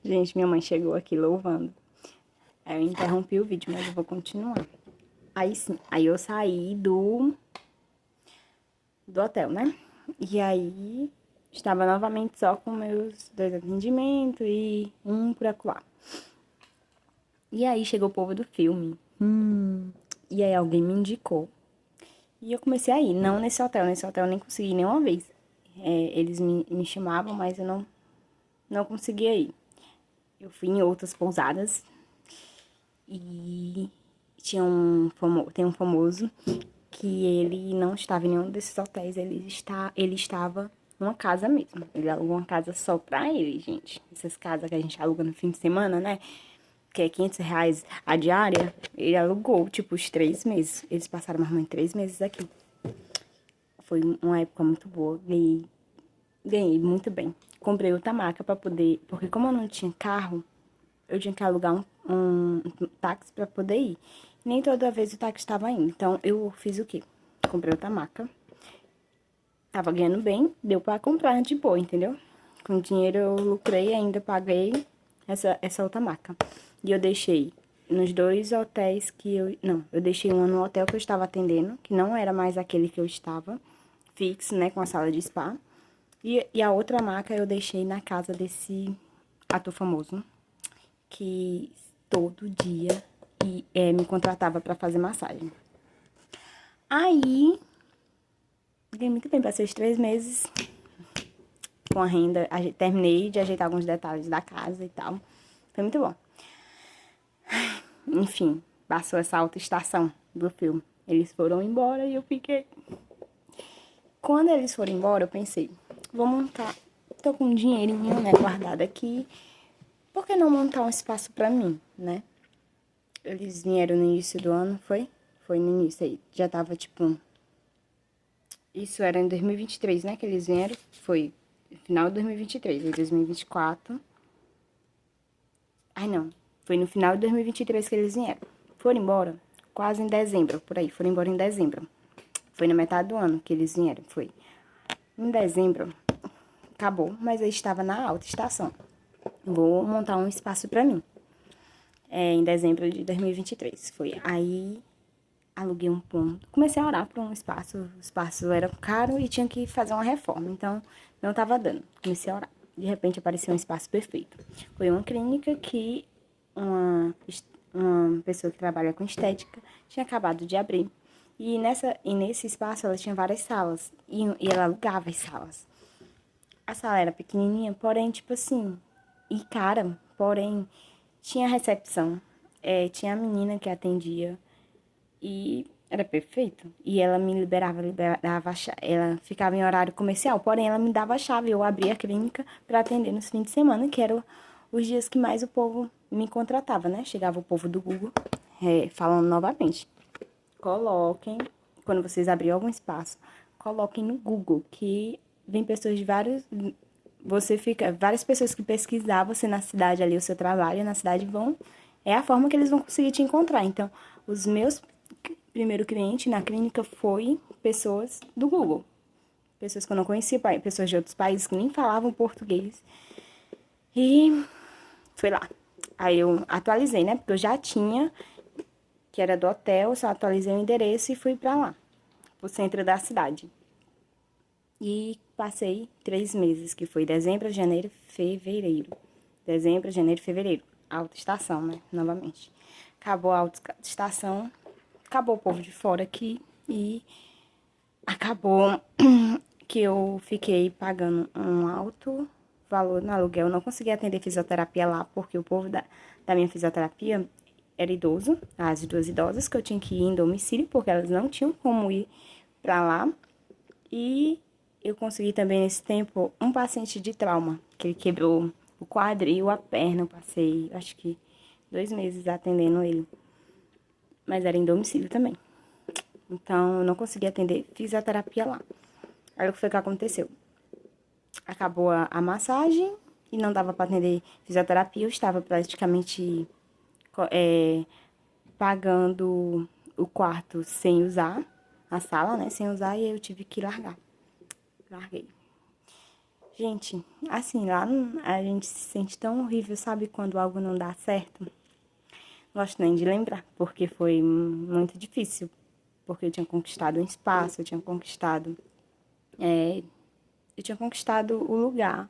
Gente, minha mãe chegou aqui louvando. Aí eu interrompi o vídeo, mas eu vou continuar. Aí sim, aí eu saí do hotel, né? E aí estava novamente só com meus 2 atendimentos e um por acolá. E aí chegou o povo do filme. E aí alguém me indicou. E eu comecei a ir, não nesse hotel. Nesse hotel eu nem consegui nenhuma vez. Eles me chamavam, mas eu não conseguia ir. Eu fui em outras pousadas e tem um famoso que ele não estava em nenhum desses hotéis, ele estava numa casa mesmo. Ele alugou uma casa só pra ele, gente. Essas casas que a gente aluga no fim de semana, né? Que é R$ 500 a diária. Ele alugou, tipo, os 3 meses. Eles passaram mais ou menos 3 meses aqui. Foi uma época muito boa. Ganhei muito bem. Comprei outra maca pra poder... Porque como eu não tinha carro, eu tinha que alugar um táxi pra poder ir. Nem toda vez o táxi estava indo. Então, eu fiz o quê? Comprei outra maca. Tava ganhando bem, deu pra comprar de boa, entendeu? Com o dinheiro eu lucrei e ainda paguei essa outra maca. E eu deixei nos 2 hotéis que eu... Não, eu deixei um no hotel que eu estava atendendo, que não era mais aquele que eu estava, fixo, né, com a sala de spa. E a outra maca eu deixei na casa desse ator famoso, que todo dia me contratava pra fazer massagem. Aí, ganhei muito bem, passei os 3 meses com a renda, terminei de ajeitar alguns detalhes da casa e tal. Foi muito bom. Enfim, passou essa alta estação do filme. Eles foram embora e eu fiquei. Quando eles foram embora, eu pensei, vou montar. Tô com um dinheirinho, né, guardado aqui. Por que não montar um espaço pra mim, né? Eles vieram no início do ano, foi? Foi no início aí. Já tava tipo. Isso era em 2023, né? Que eles vieram. Foi final de 2023, em 2024. Ai, não. Foi no final de 2023 que eles vieram. Foram embora quase em dezembro, por aí. Foram embora em dezembro. Foi na metade do ano que eles vieram, foi. Em dezembro, acabou, mas eu estava na alta estação. Vou montar um espaço pra mim. Em dezembro de 2023, foi. Aí, aluguei um ponto. Comecei a orar por um espaço. O espaço era caro e tinha que fazer uma reforma. Então, não tava dando. Comecei a orar. De repente, apareceu um espaço perfeito. Foi uma clínica que uma pessoa que trabalha com estética tinha acabado de abrir. E nesse espaço ela tinha várias salas. E ela alugava as salas. A sala era pequenininha, porém, tipo assim, e cara, porém, tinha recepção. Tinha a menina que atendia. E era perfeito. E ela me liberava ela ficava em horário comercial, porém ela me dava a chave. Eu abria a clínica para atender nos fins de semana, que eram os dias que mais o povo me contratava, né? Chegava o povo do Google, falando novamente. Coloquem, quando vocês abrirem algum espaço, coloquem no Google, que vem pessoas de vários. Várias pessoas que pesquisar você na cidade ali, o seu trabalho na cidade vão. É a forma que eles vão conseguir te encontrar. Então, os meus primeiro cliente na clínica foi pessoas do Google. Pessoas que eu não conhecia, pessoas de outros países que nem falavam português. E foi lá. Aí eu atualizei, né? Porque eu já tinha, que era do hotel, só atualizei o endereço e fui pra lá, pro centro da cidade. E passei 3 meses, que foi dezembro, janeiro, fevereiro. Dezembro, janeiro, fevereiro. Alta estação, né? Novamente. Acabou a alta estação, acabou o povo de fora aqui e acabou que eu fiquei pagando um alto valor no aluguel. Eu não consegui atender fisioterapia lá, porque o povo da minha fisioterapia era idoso, as 2 idosas, que eu tinha que ir em domicílio, porque elas não tinham como ir pra lá. E eu consegui também nesse tempo um paciente de trauma, que ele quebrou o quadril, a perna. Eu passei, acho que 2 meses atendendo ele, mas era em domicílio também. Então, eu não consegui atender fisioterapia lá. Aí, o que foi que aconteceu? Acabou a massagem e não dava para atender fisioterapia. Eu estava praticamente pagando o quarto sem usar, a sala, né? Sem usar, e eu tive que largar. Larguei. Gente, assim, lá a gente se sente tão horrível, sabe? Quando algo não dá certo. Não gosto nem de lembrar, porque foi muito difícil. Porque eu tinha conquistado um espaço, eu tinha conquistado o lugar.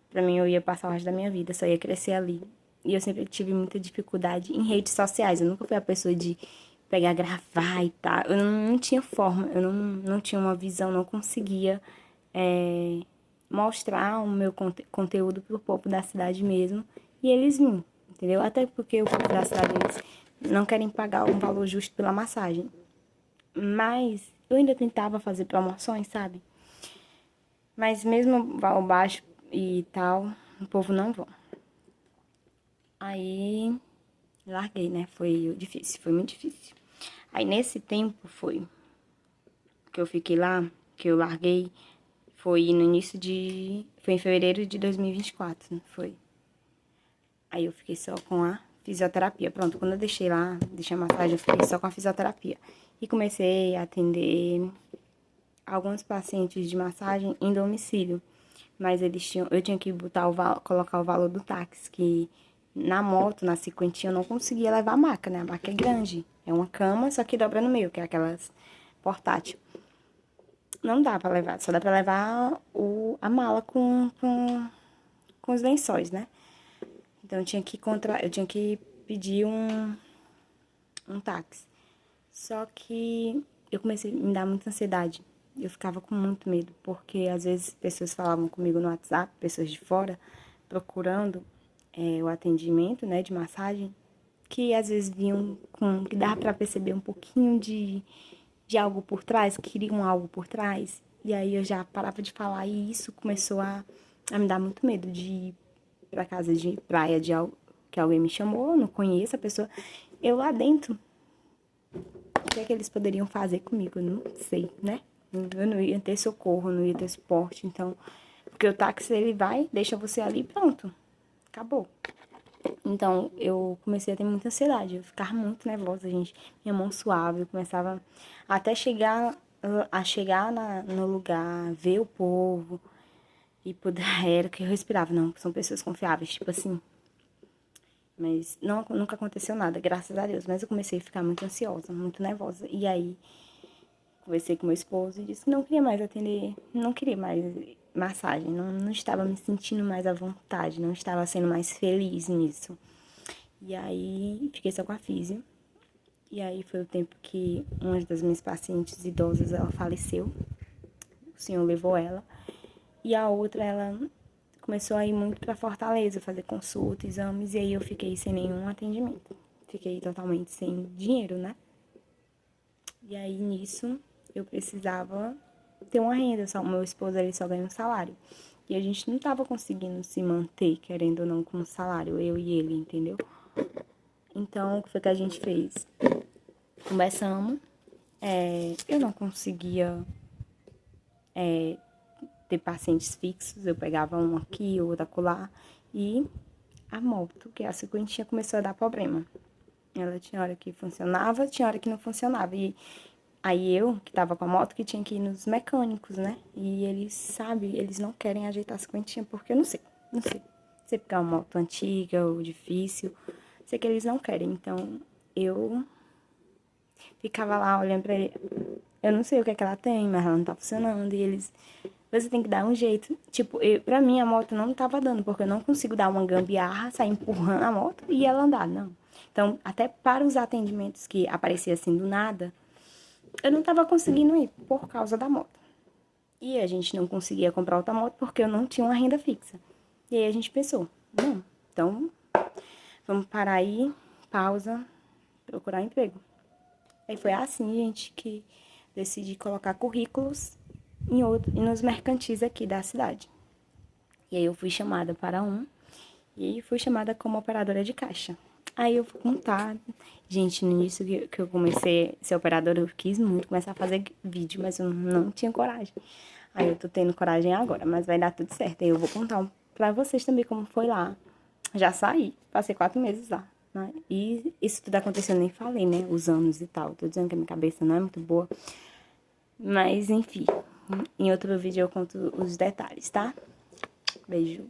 Pra mim, eu ia passar o resto da minha vida, só ia crescer ali. E eu sempre tive muita dificuldade em redes sociais. Eu nunca fui a pessoa de pegar, gravar e tal. Eu não tinha forma, eu não tinha uma visão, não conseguia mostrar o meu conteúdo pro povo da cidade mesmo. E eles vinham, entendeu? Até porque o povo da cidade, eles não querem pagar um valor justo pela massagem. Mas eu ainda tentava fazer promoções, sabe? Mas mesmo valor baixo e tal, o povo não vão. Aí larguei, né? Foi difícil, foi muito difícil. Aí nesse tempo foi que eu fiquei lá, que eu larguei, foi no início de. Foi em fevereiro de 2024, foi. Aí eu fiquei só com a fisioterapia. Pronto, quando eu deixei lá, deixei a massagem, eu fiquei só com a fisioterapia. E comecei a atender alguns pacientes de massagem em domicílio. Mas eu tinha que colocar o valor do táxi, que na moto, na cinquentinha, eu não conseguia levar a maca, né? A maca é grande. É uma cama, só que dobra no meio, que é aquelas portátil. Não dá pra levar, só dá pra levar a mala com os lençóis, né? Então eu tinha que pedir um táxi. Só que eu comecei a me dar muita ansiedade. Eu ficava com muito medo, porque às vezes pessoas falavam comigo no WhatsApp, pessoas de fora, procurando o atendimento, né, de massagem, que às vezes vinham que dava para perceber um pouquinho de algo por trás, que queriam algo por trás. E aí eu já parava de falar e isso começou a me dar muito medo de ir pra casa de praia que alguém me chamou, eu não conheço a pessoa. Eu lá dentro, o que é que eles poderiam fazer comigo? Eu não sei, né? Eu não ia ter socorro, não ia ter suporte, então... Porque o táxi, ele vai, deixa você ali e pronto. Acabou. Então, eu comecei a ter muita ansiedade. Eu ficava muito nervosa, gente. Minha mão suave, eu começava até chegar... A chegar no lugar, ver o povo e poder... Era que eu respirava. Não, são pessoas confiáveis, tipo assim... Mas nunca aconteceu nada, graças a Deus. Mas eu comecei a ficar muito ansiosa, muito nervosa. E aí, conversei com meu esposo e disse que não queria mais atender, não queria mais massagem, não estava me sentindo mais à vontade, não estava sendo mais feliz nisso. E aí, fiquei só com a físio. E aí foi o tempo que uma das minhas pacientes idosas, ela faleceu. O senhor levou ela. E a outra, ela começou a ir muito para Fortaleza, fazer consulta, exames, e aí eu fiquei sem nenhum atendimento. Fiquei totalmente sem dinheiro, né? E aí, nisso, eu precisava ter uma renda, só o meu esposo, ele só ganha um salário. E a gente não tava conseguindo se manter, querendo ou não, com um salário, eu e ele, entendeu? Então, o que foi que a gente fez? Conversamos, eu não conseguia ter pacientes fixos, eu pegava um aqui, outro acolá, e a moto, que é a cinquentinha, começou a dar problema. Ela tinha hora que funcionava, tinha hora que não funcionava. E aí eu, que tava com a moto, que tinha que ir nos mecânicos, né? E eles, sabe, eles não querem ajeitar a cinquentinha, porque eu não sei. Não sei porque é uma moto antiga ou difícil. Sei que eles não querem. Então, eu ficava lá olhando pra ele. Eu não sei o que é que ela tem, mas ela não tá funcionando. E eles, você tem que dar um jeito. Tipo, pra mim a moto não tava dando, porque eu não consigo dar uma gambiarra, sair empurrando a moto e ela andar, não. Então, até para os atendimentos que apareciam assim do nada, eu não tava conseguindo ir por causa da moto. E a gente não conseguia comprar outra moto porque eu não tinha uma renda fixa. E aí a gente pensou, não, então vamos parar aí, pausa, procurar emprego. Aí foi assim, gente, que decidi colocar currículos e nos mercantis aqui da cidade. E aí eu fui chamada para e aí fui chamada como operadora de caixa. Aí eu fui contar. Gente, no início que eu comecei a ser operadora, eu quis muito começar a fazer vídeo, mas eu não tinha coragem. Aí eu tô tendo coragem agora, mas vai dar tudo certo. Aí eu vou contar pra vocês também como foi lá. Já saí, passei 4 meses lá, né? E isso tudo aconteceu, eu nem falei, né? Os anos e tal. Tô dizendo que a minha cabeça não é muito boa. Mas, enfim, em outro vídeo eu conto os detalhes, tá? Beijo.